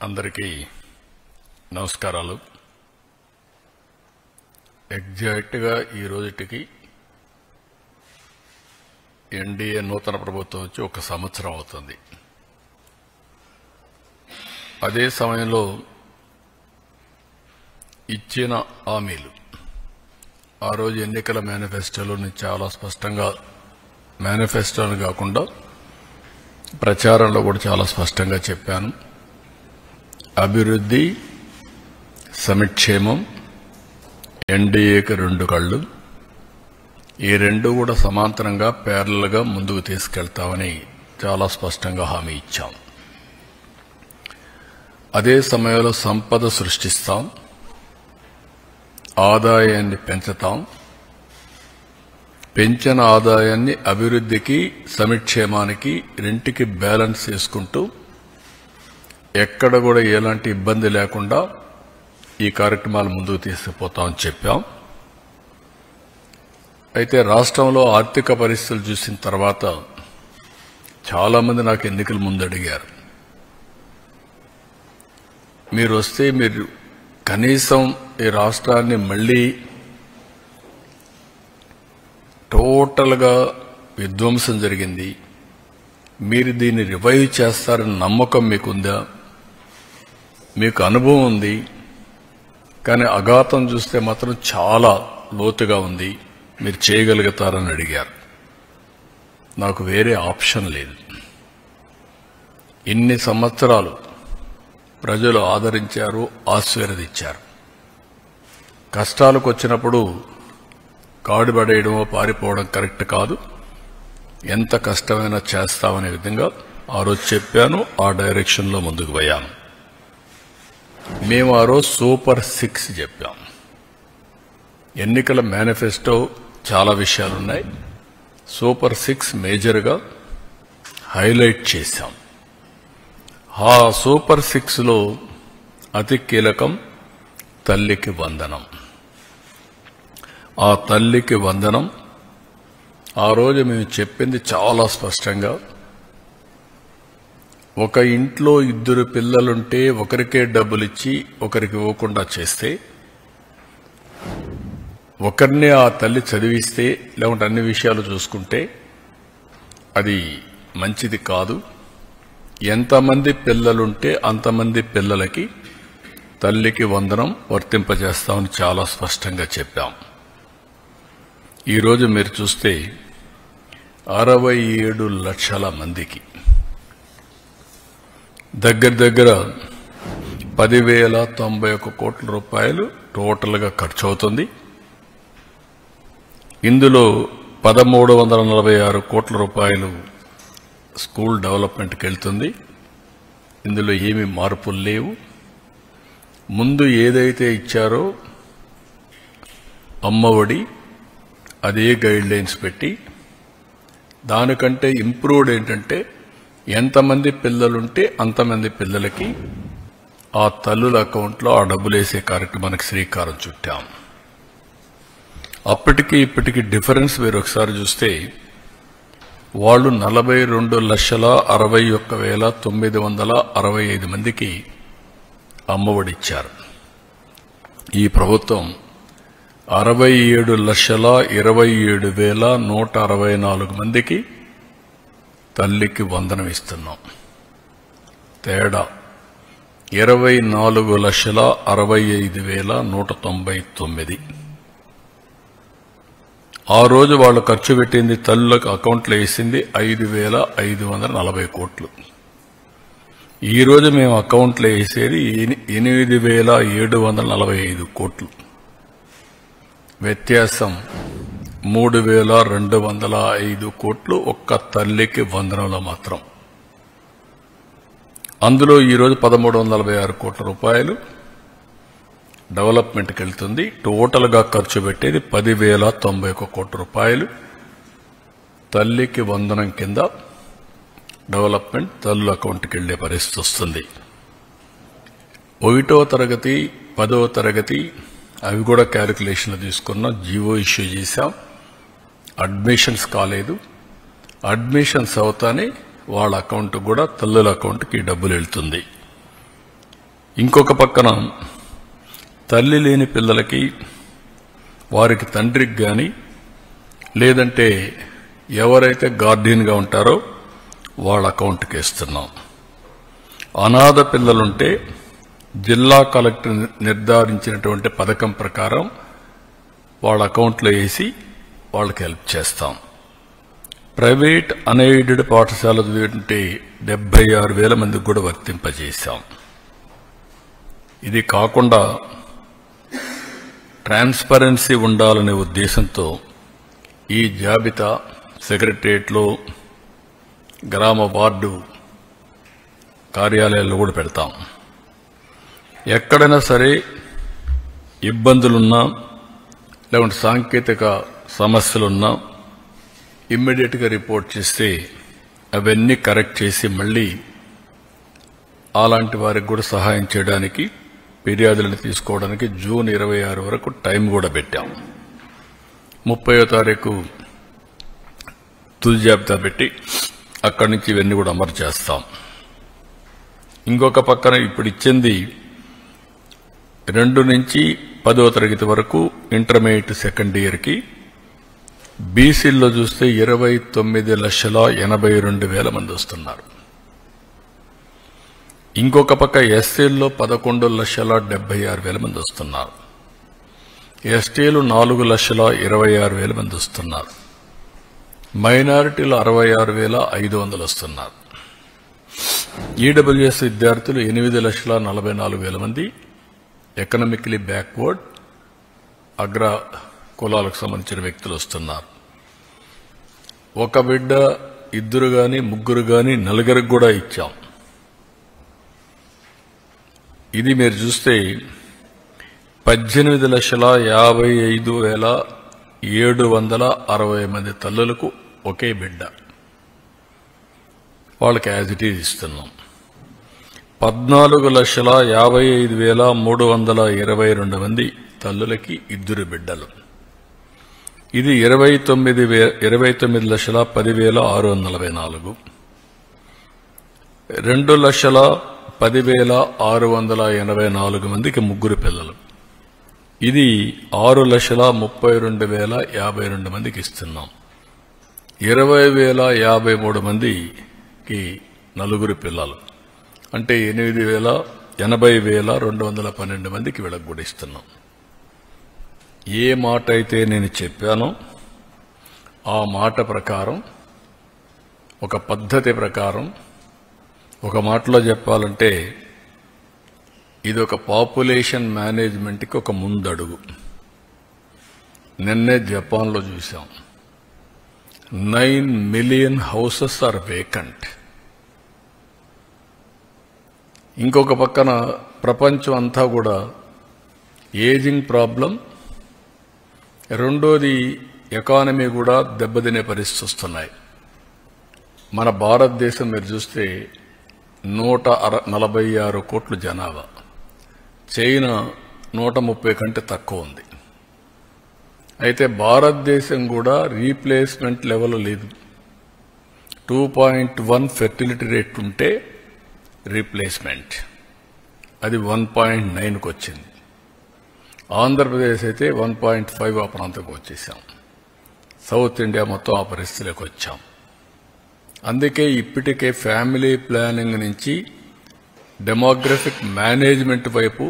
అందరికీ నమస్కారాలు. ఎగ్జాక్ట్గా ఈ రోజుటికి ఎన్డీఏ నూతన ప్రభుత్వం వచ్చి 1 సంవత్సరం అవుతుంది. అదే సమయంలో ఇచ్చిన హామీలు ఆ రోజు ఎన్నికల మేనిఫెస్టోలోని చాలా స్పష్టంగా, మేనిఫెస్టోని కాకుండా ప్రచారంలో కూడా చాలా స్పష్టంగా చెప్పాను. అభివృద్ధి, సంక్షేమం, ఎన్డీఏకి 2 కళ్ళు, ఈ 2 కూడా సమాంతరంగా ప్యారలల్గా ముందుకు తీసుకెళ్తామని చాలా స్పష్టంగా హామీ ఇచ్చాం. అదే సమయంలో సంపద సృష్టిస్తాం, ఆదాయాన్ని పెంచుతాం, పెంచిన ఆదాయాన్ని అభివృద్ధికి, సంక్షేమానికి రెంటికి బ్యాలెన్స్ చేసుకుంటూ ఎక్కడ కూడా ఎలాంటి ఇబ్బంది లేకుండా ఈ కార్యక్రమాలు ముందుకు తీసుకుపోతామని చెప్పాం. అయితే రాష్ట్రంలో ఆర్థిక పరిస్థితులు చూసిన తర్వాత చాలామంది నాకు ఎన్నికల ముందు అడిగారు, మీరు వస్తే మీరు కనీసం ఈ రాష్ట్రాన్ని మళ్లీ టోటల్గా విధ్వంసం జరిగింది, మీరు దీన్ని రివైవ్ చేస్తారని నమ్మకం మీకుందా, మీకు అనుభవం ఉంది, కానీ అఘాతం చూస్తే మాత్రం చాలా లోతుగా ఉంది, మీరు చేయగలుగుతారని అడిగారు. నాకు వేరే ఆప్షన్ లేదు. ఇన్ని సంవత్సరాలు ప్రజలు ఆదరించారు, ఆశీర్వదించారు. కష్టాలకు వచ్చినప్పుడు కాడుపడేయడమో పారిపోవడం కరెక్ట్ కాదు. ఎంత కష్టమైనా చేస్తామనే విధంగా ఆ రోజు చెప్పాను, ఆ డైరెక్షన్లో ముందుకు పోయాను. మేము ఆ రోజు సూపర్ 6 చెప్పాం. ఎన్నికల మేనిఫెస్టో చాలా విషయాలున్నాయి, సూపర్ 6 మేజర్గా హైలైట్ చేశాం. ఆ సూపర్ 6లో అతి కీలకం తల్లికి వందనం. ఆ తల్లికి వందనం ఆ రోజు మేము చెప్పింది చాలా స్పష్టంగా, ఒక ఇంట్లో 2 పిల్లలుంటే ఒకరికే డబ్బులిచ్చి ఒకరికి ఇవ్వకుండా చేస్తే, ఒకరినే ఆ తల్లి చదివిస్తే, లేకుంటే అన్ని విషయాలు చూసుకుంటే అది మంచిది కాదు. ఎంతమంది పిల్లలుంటే అంతమంది పిల్లలకి తల్లికి వందనం వర్తింపజేస్తామని చాలా స్పష్టంగా చెప్పాం. ఈరోజు మీరు చూస్తే 67 లక్షల మందికి దగ్గర 10,091 కోట్ల రూపాయలు టోటల్గా ఖర్చు అవుతుంది. ఇందులో 1,346 కోట్ల రూపాయలు స్కూల్ డెవలప్మెంట్కి వెళ్తుంది. ఇందులో ఏమీ మార్పులు లేవు. ముందు ఏదైతే ఇచ్చారో అమ్మఒడి, అదే గైడ్ లైన్స్ పెట్టి, దానికంటే ఇంప్రూవ్డ్ ఏంటంటే ఎంతమంది పిల్లలుంటే అంతమంది పిల్లలకి ఆ తల్లుల అకౌంట్లో ఆ డబ్బులు వేసే కార్యక్రమానికి శ్రీకారం చుట్టాం. అప్పటికి ఇప్పటికి డిఫరెన్స్ మీరు ఒకసారి చూస్తే, వాళ్ళు 42,61,965 మందికి అమ్మఒడిచ్చారు. ఈ ప్రభుత్వం 67,27,164 మందికి తల్లికి వందనం ఇస్తున్నాం. తేడా 24,65,199. ఆ రోజు వాళ్ళు ఖర్చు పెట్టింది, తల్లులకు అకౌంట్లో వేసింది 5,540 కోట్లు. ఈ రోజు మేము అకౌంట్లో వేసేది 8,745 కోట్లు. వ్యత్యాసం 3,205 కోట్లు ఒక్క తల్లికి వందనంలో మాత్రం. అందులో ఈరోజు 1,346 కోట్ల రూపాయలు డెవలప్మెంట్కి వెళ్తుంది. టోటల్గా ఖర్చు పెట్టేది 10,091 కోట్ల రూపాయలు తల్లికి వందనం కింద డెవలప్మెంట్ తల్లుల అకౌంట్కి వెళ్లే పరిస్థితి వస్తుంది. 1వ తరగతి 10వ తరగతి అవి కూడా క్యాలిక్యులేషన్లు తీసుకున్నాం, జీవో ఇష్యూ చేశాం. అడ్మిషన్స్ కాలేదు, అడ్మిషన్స్ అవుతానే వాళ్ళ అకౌంట్ కూడా తల్లుల అకౌంట్కి డబ్బులు వెళ్తుంది. ఇంకొక పక్కన తల్లి లేని పిల్లలకి వారికి తండ్రికి కానీ లేదంటే ఎవరైతే గార్డియన్గా ఉంటారో వాళ్ళ అకౌంట్కి ఇస్తున్నాం. అనాథ పిల్లలుంటే జిల్లా కలెక్టర్ నిర్ధారించినటువంటి పథకం ప్రకారం వాళ్ళ అకౌంట్లో వేసి వాళ్ళకి హెల్ప్ చేస్తాం. ప్రైవేట్ అన్ఎయిడెడ్ పాఠశాల చదివేటువంటి 76,000 మందికి కూడా వర్తింపజేశాం. ఇది కాకుండా ట్రాన్స్పరెన్సీ ఉండాలనే ఉద్దేశంతో ఈ జాబితా సెక్రటరియట్లో గ్రామ వార్డు కార్యాలయాల్లో కూడా పెడతాం. ఎక్కడైనా సరే ఇబ్బందులున్నా లేకుంటే సాంకేతిక సమస్యలున్నా ఇమ్మీడియట్గా రిపోర్ట్ చేస్తే అవన్నీ కరెక్ట్ చేసి మళ్ళీ అలాంటి వారికి కూడా సహాయం చేయడానికి ఫిర్యాదులను తీసుకోవడానికి జూన్ 26 వరకు టైం కూడా పెట్టాం. 30వ తారీఖు తుది జాబితా పెట్టి అక్కడి నుంచి ఇవన్నీ కూడా అమలు చేస్తాం. ఇంకొక పక్కన ఇప్పుడు ఇచ్చింది 2 నుంచి 10వ తరగతి వరకు ఇంటర్మీడియట్ సెకండ్ ఇయర్కి బీసీల్లో చూస్తే 29,82,000 మంది వస్తున్నారు. ఇంకొక పక్క ఎస్సీల్లో 11,76,000 మంది వస్తున్నారు. ఎస్టీలు 4,26,000 మంది వస్తున్నారు. మైనారిటీలు 66,500 వస్తున్నారు. ఈడబ్ల్యూఎస్ విద్యార్థులు 8,44,000 మంది ఎకనామికలీ బ్యాక్వర్డ్ అగ్ర కులాలకు సంబంధించిన వ్యక్తులు వస్తున్నారు. ఒక బిడ్డ 2 గాని 3 గాని 4 కూడా ఇచ్చాం. ఇది మీరు చూస్తే 18,55,760 మంది తల్లులకు ఒకే బిడ్డ వాళ్ళకి యాజ్ ఇట్ ఈజ్ ఇస్తున్నాం. 14,55,322 మంది తల్లులకి 2 బిడ్డలు. ఇది 29,10,644. 2,10,684 మందికి 3 పిల్లలు. ఇది 6,32,052 మందికి ఇస్తున్నాం. 20,053 మందికి 4 పిల్లలు అంటే 80,212 మందికి వీళ్ళకి కూడా ఇస్తున్నాం. ఏ మాట అయితే నేను చెప్పానో ఆ మాట ప్రకారం ఒక పద్ధతి ప్రకారం ఒక మాటలో చెప్పాలంటే ఇది ఒక పాపులేషన్ మేనేజ్మెంట్కి ఒక ముందడుగు. నిన్నే జపాన్లో చూసాం 9 మిలియన్ హౌసెస్ ఆర్ వేకెంట్. ఇంకొక పక్కన ప్రపంచం అంతా కూడా ఏజింగ్ ప్రాబ్లం, రెండోది ఎకానమీ కూడా దెబ్బతినే పరిస్థితి వస్తున్నాయి. మన భారతదేశం మీరు చూస్తే 146 కోట్ల జనాభా, చైనా 130 కంటే తక్కువ ఉంది. అయితే భారతదేశం కూడా రీప్లేస్మెంట్ లెవెల్ లేదు. 2.1 ఫెర్టిలిటీ రేట్ ఉంటే రీప్లేస్మెంట్ అది 1.9కు వచ్చింది. ఆంధ్రప్రదేశ్ అయితే 1.5 ఆ ప్రాంతంకి వచ్చేసాం. సౌత్ ఇండియా మొత్తం ఆ పరిస్థితిలోకి వచ్చాం. అందుకే ఇప్పటికే ఫ్యామిలీ ప్లానింగ్ నుంచి డెమోగ్రఫిక్ మేనేజ్మెంట్ వైపు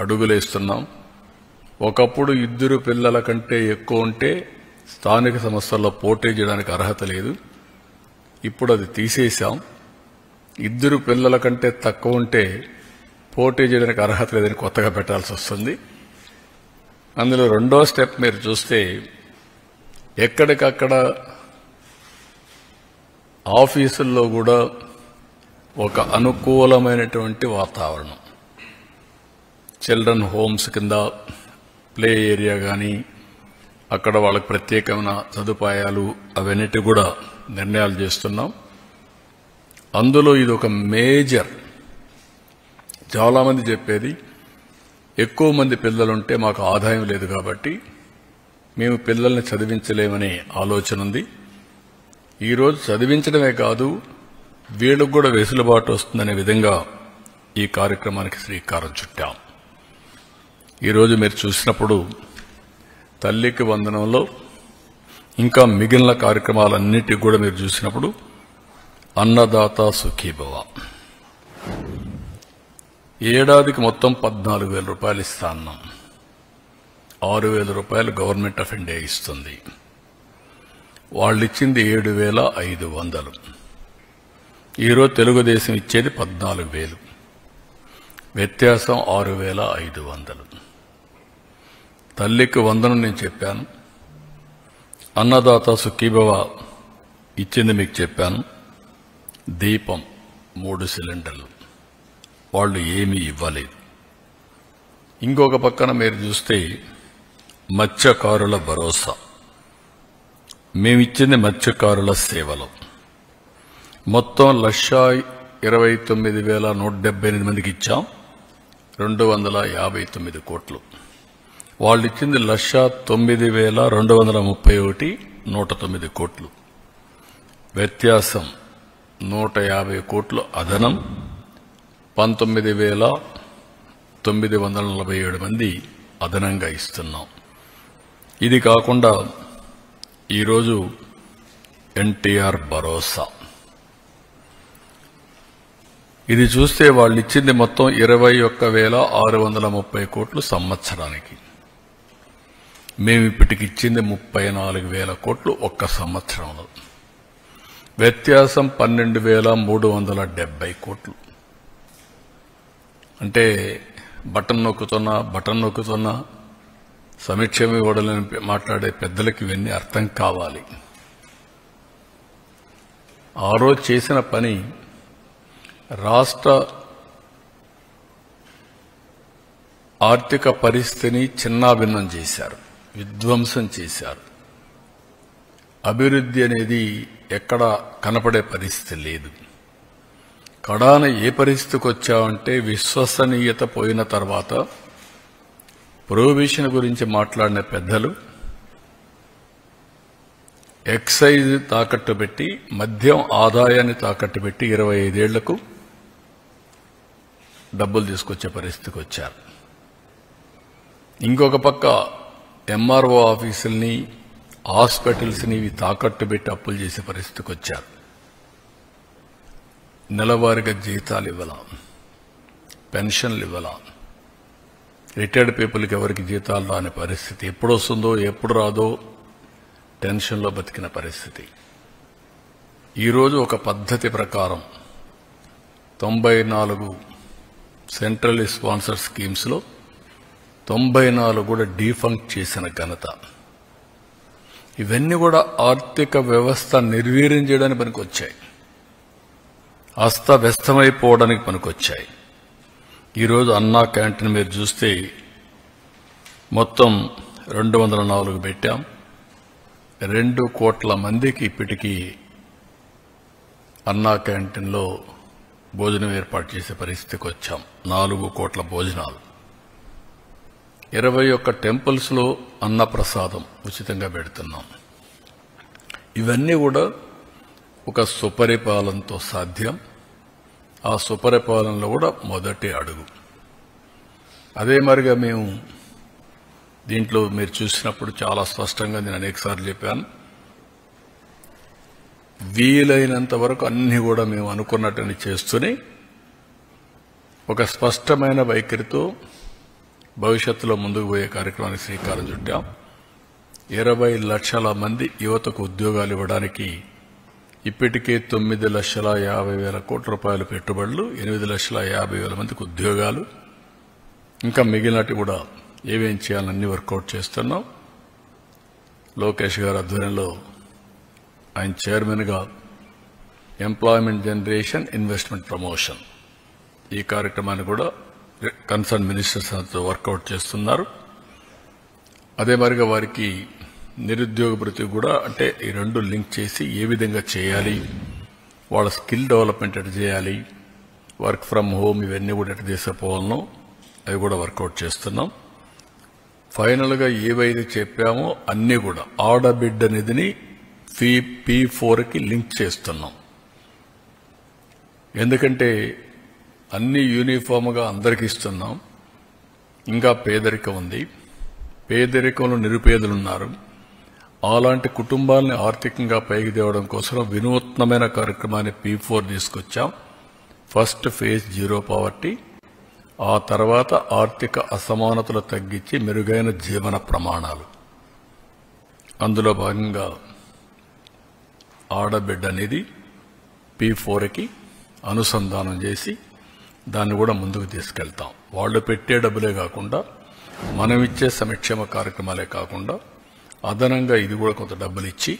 అడుగులేస్తున్నాం. ఒకప్పుడు 2 పిల్లల కంటే ఎక్కువ ఉంటే స్థానిక సంస్థల్లో పోటీ చేయడానికి అర్హత లేదు. ఇప్పుడు అది తీసేశాం. 2 పిల్లల కంటే తక్కువ ఉంటే పోటీ చేయడానికి అర్హత లేదని కొత్తగా పెట్టాల్సి వస్తుంది. అందులో రెండో స్టెప్ మీరు చూస్తే ఎక్కడికక్కడ ఆఫీసుల్లో కూడా ఒక అనుకూలమైనటువంటి వాతావరణం, చిల్డ్రన్ హోమ్స్ కింద ప్లే ఏరియా కానీ అక్కడ వాళ్ళకి ప్రత్యేకమైన సదుపాయాలు అవన్నిటి కూడా నిర్ణయాలు చేస్తున్నాం. అందులో ఇది ఒక మేజర్. చాలామంది చెప్పేది ఎక్కువ మంది పిల్లలుంటే మాకు ఆదాయం లేదు కాబట్టి మేము పిల్లల్ని చదివించలేమనే ఆలోచన ఉంది. ఈరోజు చదివించడమే కాదు వీళ్ళకు కూడా వెసులుబాటు వస్తుందనే విధంగా ఈ కార్యక్రమానికి శ్రీకారం చుట్టాం. ఈరోజు మీరు చూసినప్పుడు తల్లికి వందనంలో ఇంకా మిగిలిన కార్యక్రమాలన్నిటికీ కూడా మీరు చూసినప్పుడు అన్నదాత సుఖీభవ ఏడాదికి మొత్తం 14,000 రూపాయలు ఇస్తా అన్నాం. 6,000 రూపాయలు గవర్నమెంట్ ఆఫ్ ఇండియా ఇస్తుంది. వాళ్ళు ఇచ్చింది 7,500. ఈరోజు తెలుగుదేశం ఇచ్చేది 14,000. వ్యత్యాసం 6,500. తల్లికి వందనం నేను చెప్పాను. అన్నదాత సుఖీభవ ఇచ్చింది మీకు చెప్పాను. దీపం 3 సిలిండర్లు వాళ్ళు ఏమీ ఇవ్వలేదు. ఇంకొక పక్కన మీరు చూస్తే మత్స్యకారుల భరోసా మేమిచ్చింది మత్స్యకారుల సేవలు మొత్తం 1,29,178 మందికి ఇచ్చాం. 259 కోట్లు. వాళ్ళు ఇచ్చింది 1,09,231 109 కోట్లు. వ్యత్యాసం 150 కోట్లు అదనం. 19,947 మంది అదనంగా ఇస్తున్నాం. ఇది కాకుండా ఈరోజు ఎన్టీఆర్ భరోసా ఇది చూస్తే వాళ్ళు ఇచ్చింది మొత్తం 21,630 కోట్లు సంవత్సరానికి. మేము ఇప్పటికి ఇచ్చింది 34,000 కోట్లు ఒక్క సంవత్సరంలో. వ్యత్యాసం 12,370 కోట్లు. అంటే బటన్ నొక్కుతున్నా సమీక్ష ఇవ్వడలని మాట్లాడే పెద్దలకి ఇవన్నీ అర్థం కావాలి. ఆ రోజు చేసిన పని రాష్ట్ర ఆర్థిక పరిస్థితిని చిన్నాభిన్నం చేశారు, విధ్వంసం చేశారు. అభివృద్ధి అనేది ఎక్కడ కనపడే పరిస్థితి లేదు. కడాన ఏ పరిస్థితికి వచ్చామంటే విశ్వసనీయత పోయిన తర్వాత ప్రొహిబిషన్ గురించి మాట్లాడిన పెద్దలు ఎక్సైజ్ తాకట్టు పెట్టి మద్యం ఆదాయాన్ని తాకట్టు పెట్టి 25 ఏళ్లకు డబ్బులు తీసుకొచ్చే పరిస్థితికి వచ్చారు. ఇంకొక పక్క ఎంఆర్ఓ ఆఫీసుల్ని హాస్పిటల్స్ని ఇవి తాకట్టు పెట్టి అప్పులు చేసే పరిస్థితికి వచ్చారు. నెలవారీగా జీతాలు ఇవ్వాల, పెన్షన్లు ఇవ్వాల. రిటైర్డ్ పీపుల్కి ఎవరికి జీతాలు రాని పరిస్థితి. ఎప్పుడు వస్తుందో ఎప్పుడు రాదో టెన్షన్లో బతికిన పరిస్థితి. ఈరోజు ఒక పద్ధతి ప్రకారం 94 సెంట్రల్ స్పాన్సర్ స్కీమ్స్లో 94 కూడా డీఫంక్ట్ చేసిన ఘనత. ఇవన్నీ కూడా ఆర్థిక వ్యవస్థ నిర్వీర్యం చేయడానికి పనికొచ్చాయి, అస్తవ్యస్తమైపోవడానికి పనికొచ్చాయి. ఈరోజు అన్నా క్యాంటీన్ మీరు చూస్తే మొత్తం 204 పెట్టాం. 2 కోట్ల మందికి ఇప్పటికీ అన్నా క్యాంటీన్లో భోజనం ఏర్పాటు చేసే పరిస్థితికి వచ్చాం. 4 కోట్ల భోజనాలు. 21 టెంపుల్స్లో అన్నప్రసాదం ఉచితంగా పెడుతున్నాం. ఇవన్నీ కూడా ఒక సుపరిపాలనతో సాధ్యం. ఆ సుపరిపాలనలో కూడా మొదటి అడుగు. అదే మరిగా మేము దీంట్లో మీరు చూసినప్పుడు చాలా స్పష్టంగా నేను అనేకసార్లు చెప్పాను. వీలైనంత వరకు అన్ని కూడా మేము అనుకున్నట్టుని చేస్తూనే ఒక స్పష్టమైన వైఖరితో భవిష్యత్తులో ముందుకు పోయే కార్యక్రమానికి శ్రీకారం చుట్టాం. 20 లక్షల మంది యువతకు ఉద్యోగాలు ఇవ్వడానికి ఇప్పటికే 9,50,000 కోట్ల రూపాయల పెట్టుబడులు, 8,50,000 మందికి ఉద్యోగాలు, ఇంకా మిగిలినట్టు కూడా ఏమేం చేయాలన్నీ వర్కౌట్ చేస్తున్నాం. లోకేష్ గారి ఆధ్వర్యంలో ఆయన చైర్మన్గా ఎంప్లాయ్మెంట్ జనరేషన్ ఇన్వెస్ట్మెంట్ ప్రమోషన్ ఈ కార్యక్రమాన్ని కూడా కన్సర్న్ మినిస్టర్స్ తో వర్కౌట్ చేస్తున్నారు. అదే మరిగా వారికి నిరుద్యోగ భృతి కూడా, అంటే ఈ రెండు లింక్ చేసి ఏ విధంగా చేయాలి, వాళ్ళ స్కిల్ డెవలప్మెంట్ ఎట్లా చేయాలి, వర్క్ ఫ్రమ్ హోమ్ ఇవన్నీ కూడా ఎట్లా తీసుకుపోవాలనో అవి కూడా వర్కౌట్ చేస్తున్నాం. ఫైనల్గా ఏవైతే చెప్పామో అన్నీ కూడా ఆడబిడ్డ నిధిని P4కి లింక్ చేస్తున్నాం. ఎందుకంటే అన్ని యూనిఫామ్గా అందరికి ఇస్తున్నాం. ఇంకా పేదరికం ఉంది. పేదరికంలో నిరుపేదలున్నారు. అలాంటి కుటుంబాలని ఆర్థికంగా పైకి తేవడం కోసం వినూత్నమైన కార్యక్రమాన్ని P4 తీసుకొచ్చాం. ఫస్ట్ ఫేజ్ జీరో పావర్టీ, ఆ తర్వాత ఆర్థిక అసమానతలు తగ్గించి మెరుగైన జీవన ప్రమాణాలు. అందులో భాగంగా ఆడబిడ్డ అనేది P4కి అనుసంధానం చేసి దాన్ని కూడా ముందుకు తీసుకెళ్తాం. వాళ్ళు పెట్టే డబ్బులే కాకుండా మనం ఇచ్చే సంక్షేమ కార్యక్రమాలే కాకుండా అదనంగా ఇది కూడా కొంత డబ్బులు ఇచ్చి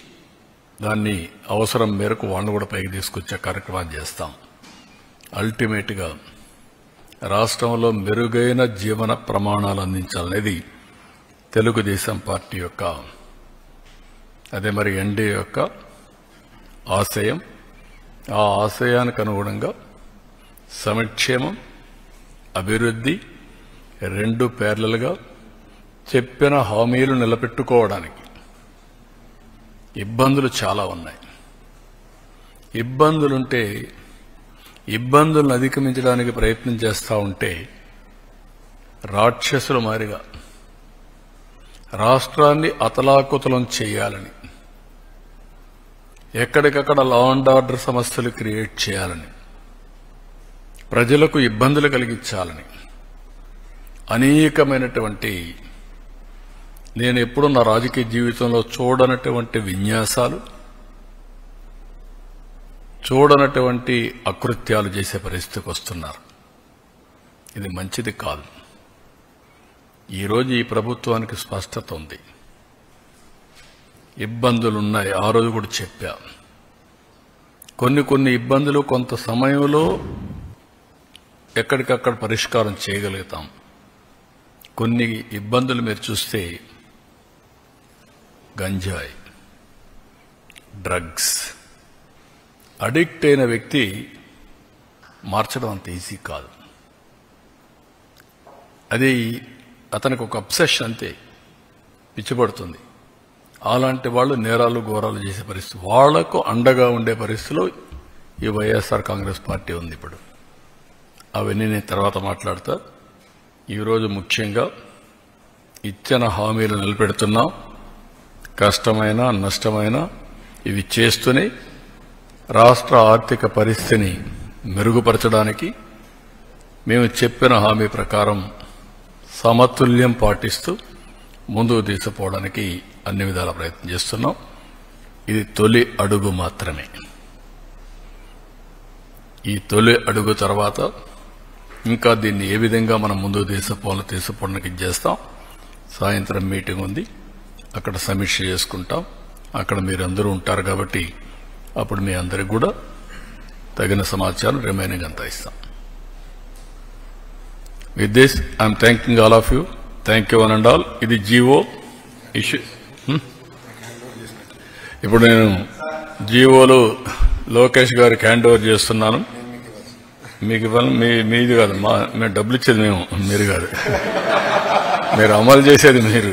దాన్ని అవసరం మేరకు వాళ్ళని కూడా పైకి తీసుకొచ్చే కార్యక్రమాన్ని చేస్తాం. అల్టిమేట్గా రాష్ట్రంలో మెరుగైన జీవన ప్రమాణాలు అందించాలనేది తెలుగుదేశం పార్టీ యొక్క, అదే మరి ఎన్డీఏ యొక్క ఆశయం. ఆ ఆశయానికి అనుగుణంగా సంక్షేమం, అభివృద్ధి రెండు ప్యారలల్గా చెప్పిన హామీలు నిలబెట్టుకోవడానికి ఇబ్బందులు చాలా ఉన్నాయి. ఇబ్బందులుంటే ఇబ్బందులను అధిగమించడానికి ప్రయత్నం చేస్తూ ఉంటే రాక్షసుల మారిగా రాష్ట్రాన్ని అతలాకుతలం చేయాలని, ఎక్కడికక్కడ లా అండ్ ఆర్డర్ సమస్యలు క్రియేట్ చేయాలని, ప్రజలకు ఇబ్బందులు కలిగించాలని అనేకమైనటువంటి, నేను ఎప్పుడూ నా రాజకీయ జీవితంలో చూడనటువంటి విన్యాసాలు, చూడనటువంటి అకృత్యాలు చేసే పరిస్థితికి వస్తున్నారు. ఇది మంచిది కాదు. ఈరోజు ఈ ప్రభుత్వానికి స్పష్టత ఉంది. ఇబ్బందులున్నాయి. ఆ రోజు కూడా చెప్పా. కొన్ని ఇబ్బందులు కొంత సమయంలో ఎక్కడికక్కడ పరిష్కారం చేయగలుగుతాం. కొన్ని ఇబ్బందులు మీరు చూస్తే గంజాయి, డ్రగ్స్, అడిక్ట్ అయిన వ్యక్తి మార్చడం అంత ఈజీ కాదు. అది అతనికి ఒక అబ్సెషన్, అంతే, పిచ్చిపడుతుంది. అలాంటి వాళ్ళు నేరాలు ఘోరాలు చేసే పరిస్థితి, వాళ్లకు అండగా ఉండే పరిస్థితిలో ఈ వైఎస్ఆర్ కాంగ్రెస్ పార్టీ ఉంది. ఇప్పుడు అవన్నీ నేను తర్వాత మాట్లాడతా. ఈరోజు ముఖ్యంగా ఇచ్చిన హామీలు నిలబెడుతున్నాం. కష్టమైన నష్టమైన ఇవి చేస్తూనే రాష్ట్ర ఆర్థిక పరిస్థితిని మెరుగుపరచడానికి మేము చెప్పిన హామీ ప్రకారం సమతుల్యం పాటిస్తూ ముందుకు తీసుకుపోవడానికి అన్ని విధాల ప్రయత్నం చేస్తున్నాం. ఇది తొలి అడుగు మాత్రమే. ఈ తొలి అడుగు తర్వాత ఇంకా దీన్ని ఏ విధంగా మనం ముందుకు తీసుకుపోవడానికి చేస్తాం. సాయంత్రం మీటింగ్ ఉంది, అక్కడ సమీక్ష చేసుకుంటాం. అక్కడ మీరందరూ ఉంటారు కాబట్టి అప్పుడు మీ అందరికి కూడా తగిన సమాచారం రిమైనింగ్ అంతా ఇస్తాం. With this I'm thanking all of you. Thank you one and all. ఇది జీవో ఇష్యూ. ఇప్పుడు నేను జీవోలు లోకేష్ గారికి హ్యాండ్ ఓవర్ చేస్తున్నాను. మీకు ఇవ్వాలి, మీది కాదు, మేము డబ్బులు ఇచ్చేది మేము, మీరు కాదు. మీరు అమలు చేసేది మీరు.